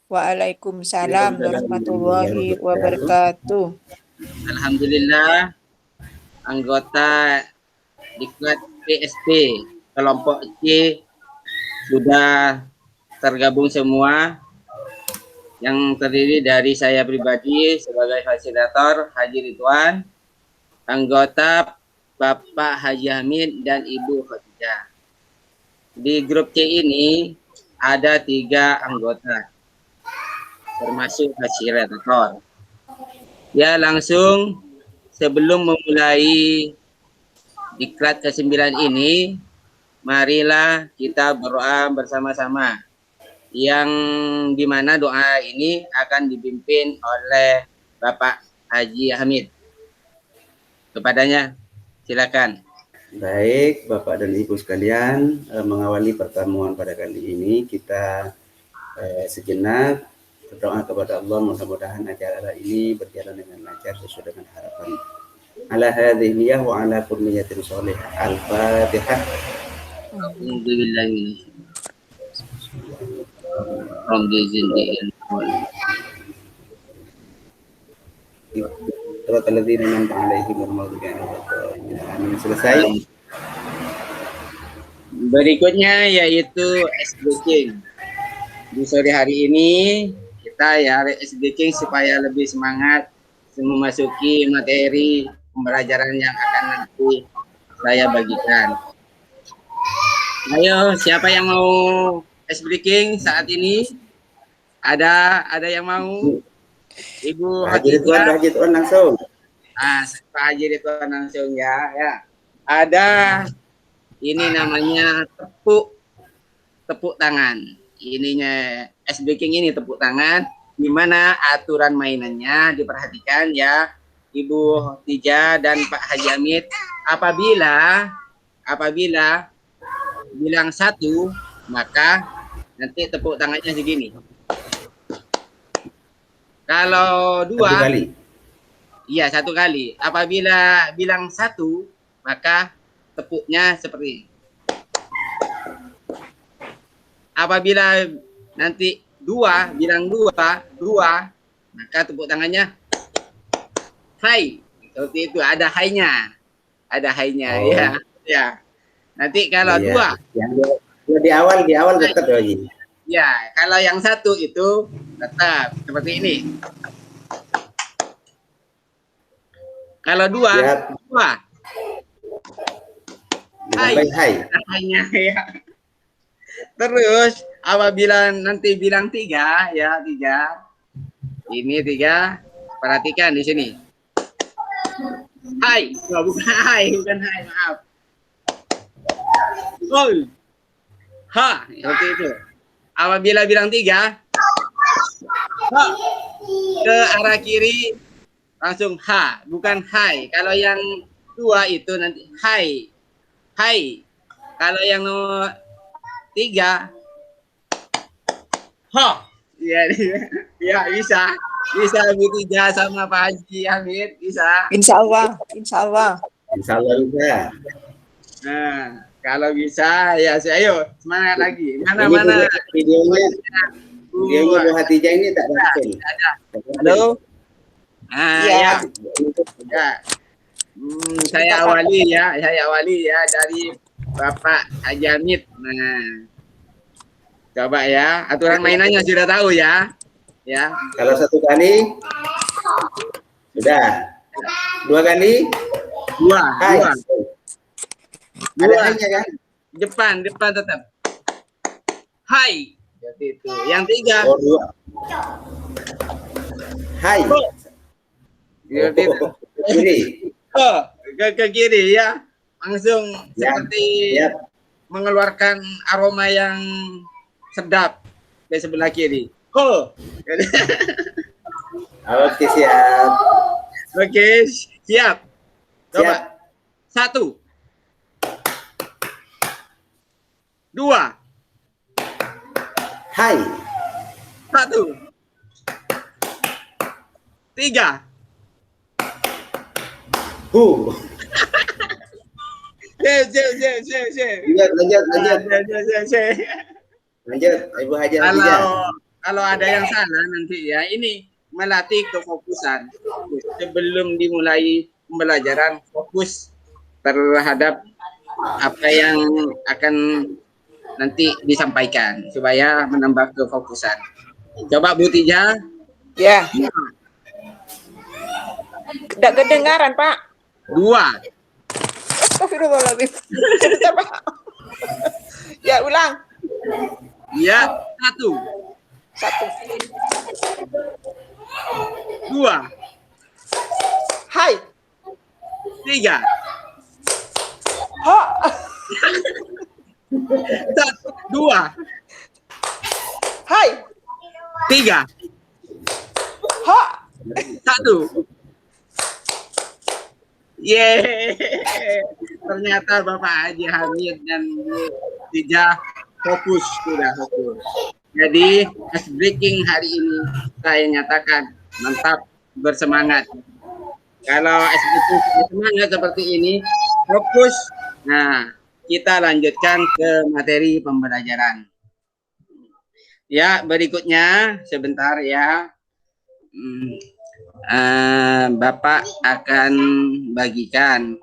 Waalaikumsalam warahmatullahi wabarakatuh. Alhamdulillah, anggota Diklat PSP kelompok C sudah tergabung semua, yang terdiri dari saya pribadi sebagai fasilitator Haji Ridwan, anggota Bapak Haji Hamid dan Ibu Khadijah. Di grup C ini ada 3 anggota, termasuk fasilitator. Ya, langsung sebelum memulai diklat ke-9 ini, marilah kita berdoa bersama-sama, yang dimana doa ini akan dipimpin oleh Bapak Haji Hamid. Kepadanya, silakan. Baik, Bapak dan Ibu sekalian, mengawali pertemuan pada kali ini kita sejenak berdoa kepada Allah, mudah-mudahan acara ini berjalan dengan lancar sesuai dengan harapan. Ala hadhihi niyah wa ala kulli niyatin shalihah. Al-Fatihah. Selesai. Berikutnya yaitu SD di sore hari ini kita SD supaya lebih semangat memasuki materi pembelajaran yang akan nanti saya bagikan. Ayo, siapa yang mau ice breaking saat ini? Ada yang mau? Ibu Haji Ridwan langsung. Pak Haji Ridwan langsung ya. Ada ini namanya tepuk tangan. Ininya ice breaking ini tepuk tangan. Gimana aturan mainannya diperhatikan ya, Ibu Tija dan Pak Haji Hamid. Apabila bilang 1, maka nanti tepuk tangannya segini. Kalau 2, 1 kali. Iya, 1 kali. Apabila bilang 1, maka tepuknya seperti ini. Apabila nanti 2, bilang 2, maka tepuk tangannya hai. Seperti itu, ada hai-nya. Ya. Nanti kalau 2, di awal tetap lagi. Ya, kalau yang 1 itu tetap seperti ini. Kalau 2, hai-nya ya. Terus apabila nanti bilang 3 ya, 3. Ini 3, perhatikan di sini. Hai, bukan hai, maaf. Ha, seperti itu. Apabila bilang 3, ha, ke arah kiri langsung ha, bukan hai. Kalau yang 2 itu nanti hai. Kalau yang nomor 3, ha. Ya bisa Bu Tija sama Pak Haji Hamid bisa. Insya Allah. Insya Allah bisa. Nah, kalau bisa ya, ayo semangat lagi. Mana videonya Bu Hatijah ini tak langsung. Halo. Ya. Saya awali ya dari Bapak Haji Hamid. Nah, coba ya, aturan mainannya sudah tahu ya. Ya. Kalau 1 kali sudah. 2 kali 2. Ada hai-nya kan? Depan tetap. Hai. Seperti itu. Yang 3. 2. Hai. Seperti itu. Kiri. Ke kiri ya. Langsung seperti mengeluarkan aroma yang sedap di sebelah kiri. Oke, siap. Oke, siap. Coba. 1, 2. Hai. 1, 3. Lanjut. Lanjut, Ibu Haji Hamid. kalau ada yang salah nanti ya, ini melatih kefokusan sebelum dimulai pembelajaran, fokus terhadap apa yang akan nanti disampaikan supaya menambah kefokusan. Coba Bu Tija. Ya. Tidak kedengaran, Pak. 2. Astagfirullahaladzim. Sebentar, Pak. Ya, ulang. Ya, 1. 2. Hai. 3. Ha. 2. Hai. 3. Ha. 1. Yeay, ternyata Bapak Haji Hamid dan Bu Tija fokus, sudah fokus. Jadi ice breaking hari ini saya nyatakan mantap, bersemangat. Kalau ice breaking bersemangat seperti ini, fokus. Nah, kita lanjutkan ke materi pembelajaran. Ya, berikutnya sebentar ya. Bapak akan bagikan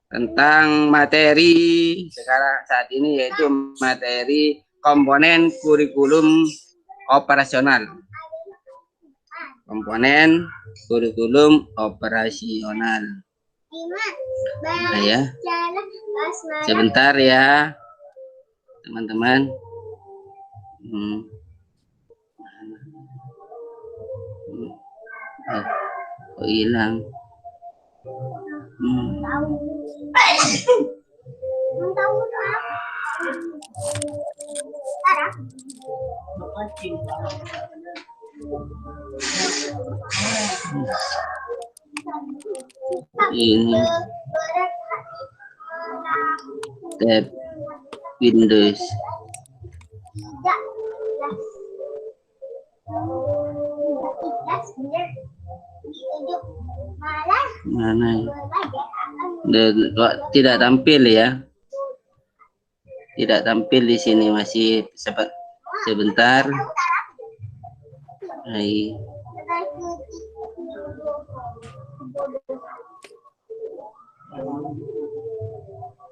tentang materi sekarang saat ini, yaitu materi komponen kurikulum operasional. Komponen kurikulum operasional. Nah, ya. Sebentar ya, teman-teman. Kok hilang? Ini tab Windows. Mana? Kok tidak tampil ya? Tidak tampil di sini, masih sebentar. Hai.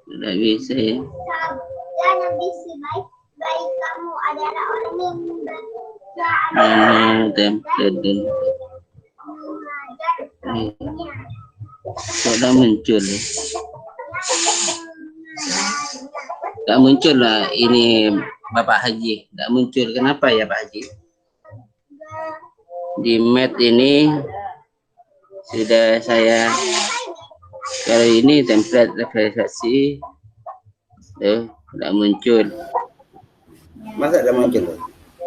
Tidak bisa ya. Kamu adalah orang yang template. Sudah muncul ya. Tidak muncul lah ini Bapak Haji. Tidak muncul. Kenapa ya Pak Haji? Di Meet ini sudah saya, kalau ini template referensi tidak muncul. Masa tidak muncul?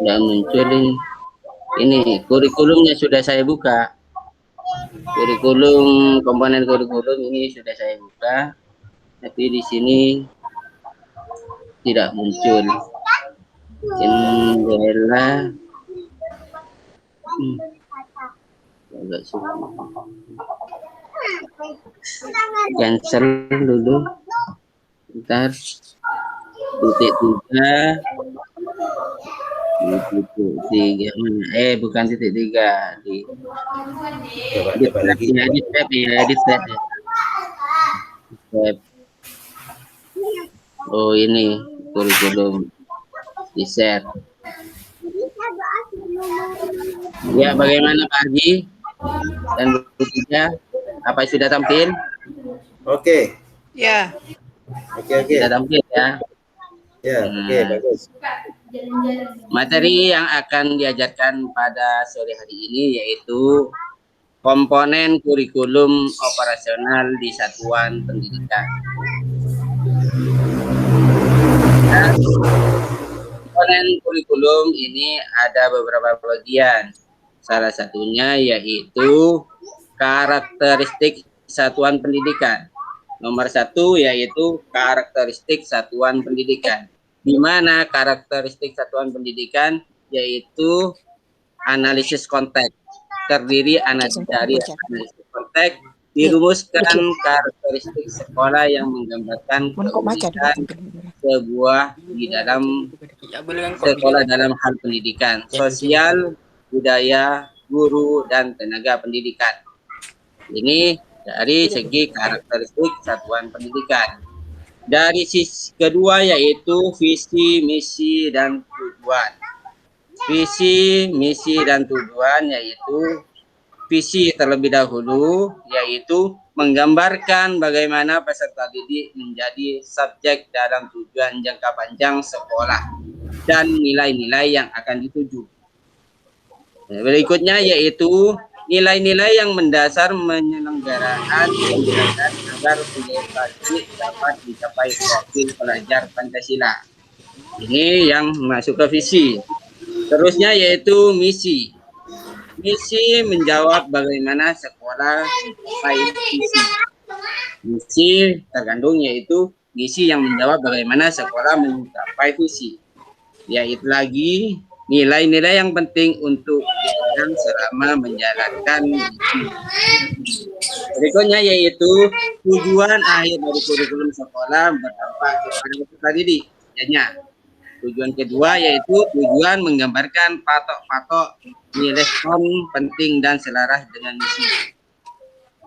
Tidak muncul ini. Ini kurikulumnya sudah saya buka. Kurikulum, komponen kurikulum ini sudah saya buka, tapi di sini tidak muncul. Jendela. Agak sulit. Cancel dulu. Bentar. Titik 3. Titik 3 mana? Bukan titik 3 di Coba lagi. Edit tab ya, edit tab ya. Tab. Oh ini kurikulum di share. Ya, bagaimana Pak Haji dan Bu Tija? Apa sudah tampil? Oke. Ya. Oke. Sudah tampil ya. Ya, oke, bagus. Materi yang akan diajarkan pada sore hari ini yaitu komponen kurikulum operasional di satuan pendidikan. Dan komponen kurikulum ini ada beberapa bagian. Salah satunya yaitu karakteristik satuan pendidikan. Nomor 1 yaitu karakteristik satuan pendidikan. Di mana karakteristik satuan pendidikan yaitu analisis konteks. Terdiri dari analisis konteks, dirumuskan karakteristik sekolah yang menggambarkan keunikan sebuah di dalam sekolah dalam hal pendidikan, sosial, budaya, guru, dan tenaga pendidikan. Ini dari segi karakteristik satuan pendidikan. Dari sisi kedua yaitu visi, misi, dan tujuan. Visi, misi, dan tujuan yaitu visi terlebih dahulu yaitu menggambarkan bagaimana peserta didik menjadi subjek dalam tujuan jangka panjang sekolah dan nilai-nilai yang akan dituju. Berikutnya yaitu nilai-nilai yang mendasar menyelenggarakan pembelajaran agar peserta didik dapat dicapai profil pelajar Pancasila. Ini yang masuk ke visi. Terusnya yaitu misi. Misi menjawab bagaimana sekolah mencapai visi. Misi terkandung yaitu misi yang menjawab bagaimana sekolah mencapai visi. Yaitu lagi nilai-nilai yang penting untuk dipegang selama menjalankan misi. Berikutnya yaitu tujuan akhir dari kurikulum sekolah berdampak kepada peserta didik. Tujuan kedua yaitu tujuan menggambarkan patok-patok respon penting dan selaras dengan misi.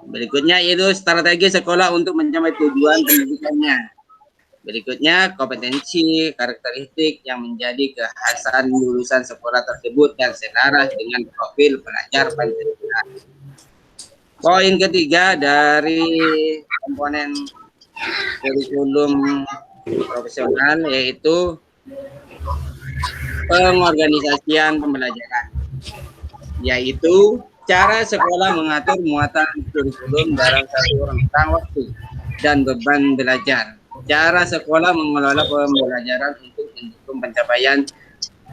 Berikutnya yaitu strategi sekolah untuk mencapai tujuan pendidikannya. Berikutnya kompetensi, karakteristik yang menjadi kekhasan lulusan sekolah tersebut dan selaras dengan profil pelajar Pancasila. Poin ketiga dari komponen kurikulum profesional yaitu pengorganisasian pembelajaran, yaitu cara sekolah mengatur muatan kurikulum dalam satu rentang waktu dan beban belajar. Cara sekolah mengelola pembelajaran untuk mendukung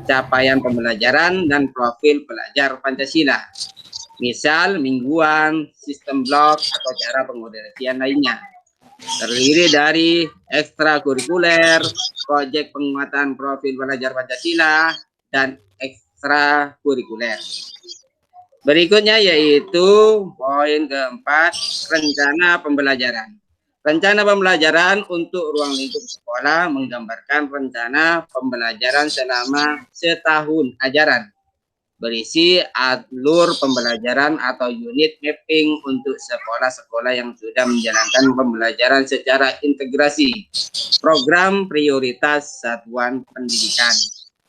capaian pembelajaran dan profil pelajar Pancasila. Misal mingguan, sistem blok, atau cara pengorganisasian lainnya. Terdiri dari ekstrakurikuler, proyek penguatan profil pelajar Pancasila, dan ekstrakurikuler. Berikutnya yaitu poin keempat, rencana pembelajaran. Rencana pembelajaran untuk ruang lingkup sekolah menggambarkan rencana pembelajaran selama setahun ajaran. Berisi alur pembelajaran atau unit mapping untuk sekolah-sekolah yang sudah menjalankan pembelajaran secara integrasi. Program prioritas satuan pendidikan.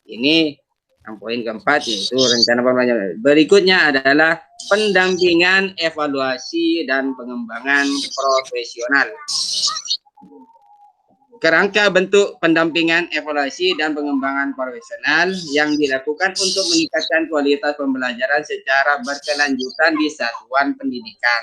Ini yang poin keempat yaitu rencana pembelajaran. Berikutnya adalah pendampingan, evaluasi, dan pengembangan profesional. Kerangka bentuk pendampingan, evaluasi, dan pengembangan profesional yang dilakukan untuk meningkatkan kualitas pembelajaran secara berkelanjutan di satuan pendidikan.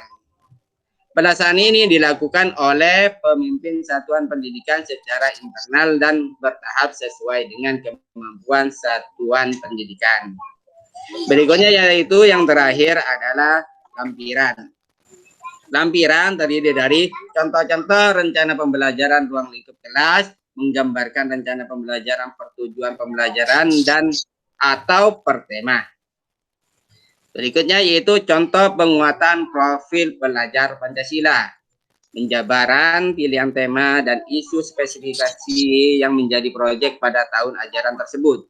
Pelaksanaan ini dilakukan oleh pemimpin satuan pendidikan secara internal dan bertahap sesuai dengan kemampuan satuan pendidikan. Berikutnya yaitu yang terakhir adalah lampiran. Lampiran terdiri dari contoh-contoh rencana pembelajaran ruang lingkup kelas, menggambarkan rencana pembelajaran per tujuan pembelajaran dan atau per tema. Berikutnya yaitu contoh penguatan profil pelajar Pancasila, penjabaran pilihan tema dan isu spesifikasi yang menjadi proyek pada tahun ajaran tersebut.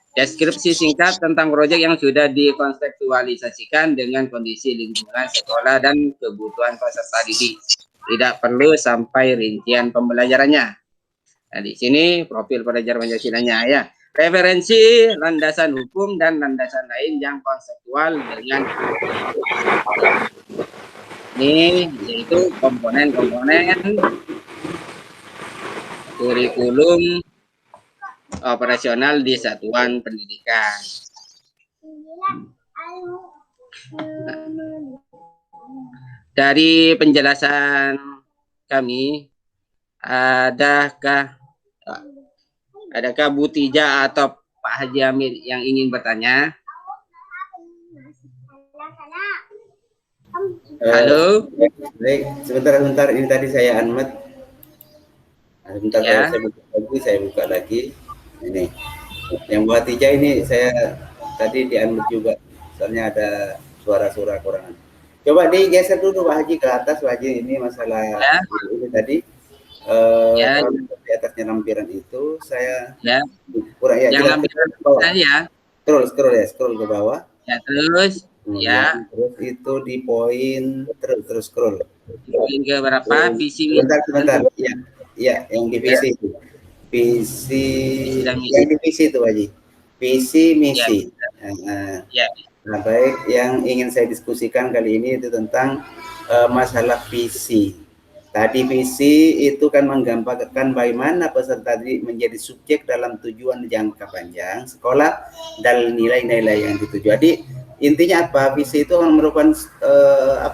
Deskripsi singkat tentang proyek yang sudah dikontekstualisasikan dengan kondisi lingkungan sekolah dan kebutuhan peserta didik. Tidak perlu sampai rincian pembelajarannya. Nah, di sini profil pelajar Pancasilanya ya. Referensi, landasan hukum, dan landasan lain yang konseptual dengan ini yaitu komponen-komponen kurikulum operasional di satuan pendidikan. Dari penjelasan kami, adakah Bu Tija atau Pak Haji Amir yang ingin bertanya? Halo. Baik, sebentar. Ini tadi saya unmute. Sebentar ya. Saya buka lagi. Ini. Yang Bu Hatijah ini saya tadi di unmute juga. Soalnya ada suara-suara kurangan. Coba digeser dulu Pak Haji ke atas, Pak Haji. Ini masalah ini tadi. Ya. Kalau di atasnya lampiran itu saya Ya. kurang ya. Jangan bilang ya. Scroll ke bawah. Ya, terus Kemudian terus itu di poin terus scroll. poin ke berapa? Visi Sebentar. Iya, iya, yang di visi itu. Visi yang di visi itu, Haji. Visi misi. Ya. Nah, baik, yang ingin saya diskusikan kali ini itu tentang masalah visi. Tadi visi itu kan menggambarkan bagaimana peserta tadi menjadi subjek dalam tujuan jangka panjang sekolah dan nilai-nilai yang dituju. Jadi intinya apa? Visi itu merupakan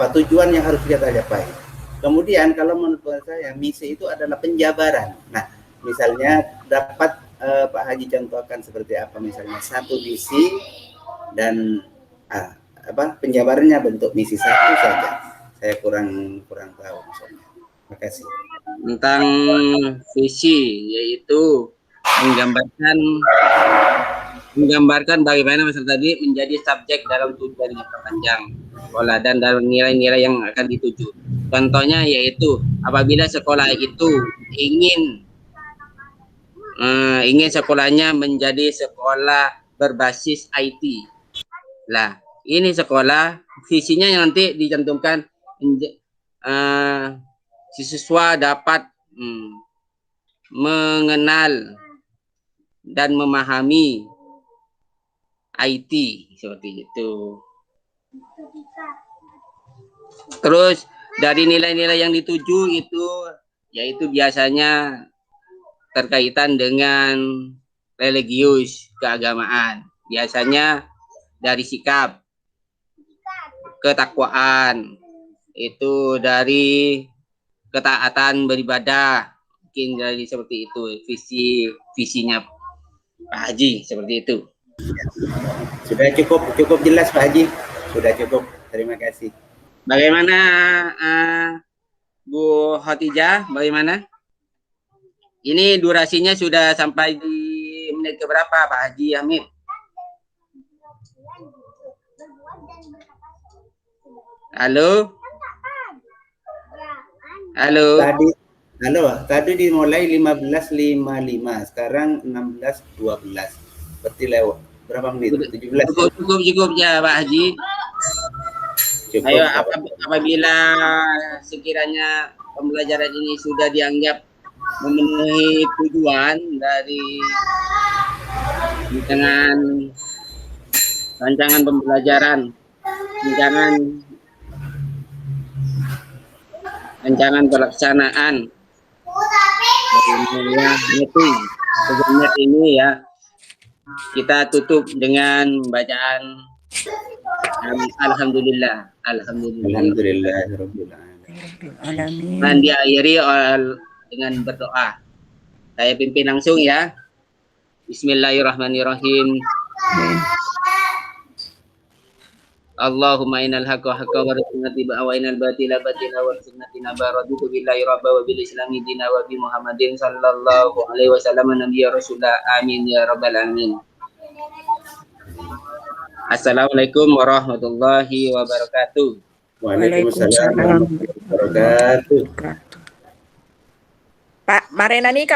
tujuan yang harus kita capai. Kemudian kalau menurut saya misi itu adalah penjabaran. Nah, misalnya dapat Pak Haji contohkan seperti apa? Misalnya satu visi dan penjabarannya bentuk misi satu saja. Saya kurang tahu misalnya. Terima kasih. Tentang visi, yaitu menggambarkan bagaimana peserta tadi menjadi subjek dalam tujuan jangka panjang sekolah dan dalam nilai-nilai yang akan dituju. Contohnya yaitu apabila sekolah itu ingin sekolahnya menjadi sekolah berbasis IT. Lah, ini sekolah visinya yang nanti dicantumkan siswa dapat mengenal dan memahami IT seperti itu. Terus dari nilai-nilai yang dituju itu yaitu biasanya terkaitan dengan religius, keagamaan. Biasanya dari sikap, ketakwaan, itu dari ketaatan beribadah, mungkin dari seperti itu visinya Pak Haji seperti itu. Sudah cukup jelas Pak Haji, sudah cukup. Terima kasih. Bagaimana Bu Khotijah? Bagaimana? Ini durasinya sudah sampai di menit keberapa Pak Haji Hamid? Halo? Halo. Tadi dimulai 15.55, sekarang 16.12. Berarti lewat berapa menit? 17. Cukup ya Pak Haji. Cukup. Ayo, apabila sekiranya pembelajaran ini sudah dianggap memenuhi tujuan dari rancangan pembelajaran, rancangan pelaksanaan ini ya, kita tutup dengan bacaan Alhamdulillah. Dan diakhiri dengan berdoa. Saya pimpin langsung ya. Bismillahirrahmanirrahim. Allahumma innal haqqa haqqa warzuqna tibaa wa innal batila batila warzuqna tinaba. Raditu billahi rabba wa bil islami dina wa bi Muhammadin sallallahu alaihi wasallam nabiyya rasulullah. Amin ya rabbal alamin. Assalamualaikum warahmatullahi wabarakatuh. Waalaikumsalam warahmatullahi wabarakatuh. Pak Marena nih kapan